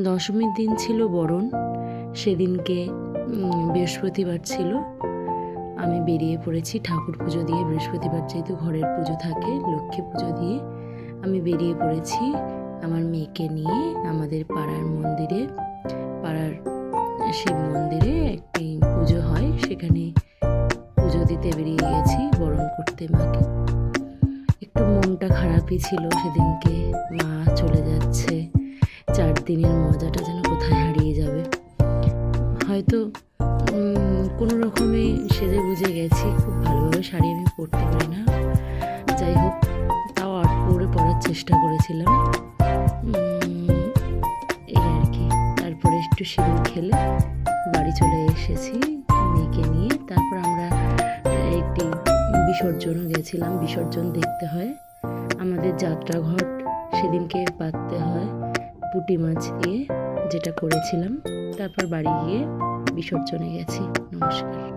দশমীর দিন ছিল বরণ। সেদিনকে বৃহস্পতিবার ছিল। আমি বেরিয়ে পড়েছি ঠাকুর পুজো দিয়ে। বৃহস্পতিবার যেহেতু ঘরের পুজো থাকে, লক্ষ্মী পুজো দিয়ে আমি বেরিয়ে পড়েছি আমার মেয়েকে নিয়ে আমাদের পাড়ার মন্দিরে। পাড়ার শিব মন্দিরে একটি পুজো হয়, সেখানে পুজো দিতে বেরিয়ে গেছি, বরণ করতে মাকে। একটু মনটা খারাপই ছিল সেদিনকে। মা চলে যাচ্ছে, 4 দিনের মজাটা যেন কোথায় হারিয়ে যাবে। হয়তো কোনো রকমে সেজে বুঝে গেছি। খুব ভালোভাবে শাড়ি আমি পরতে পারি না, যাই হোক তাও পরার চেষ্টা করেছিলাম, এই আর কি। তারপরে একটু সিঁদুর খেলে বাড়ি চলে এসেছি মেয়েকে নিয়ে। তারপর আমরা একটি বিসর্জনও গেছিলাম। বিসর্জন দেখতে হয়, আমাদের যাত্রাঘট সেদিনকে পাততে হয় পুঁটি মাছ দিয়ে, যেটা করেছিলাম। তারপর বাড়ি গিয়ে বিসর্জনে গেছি। নমস্কার।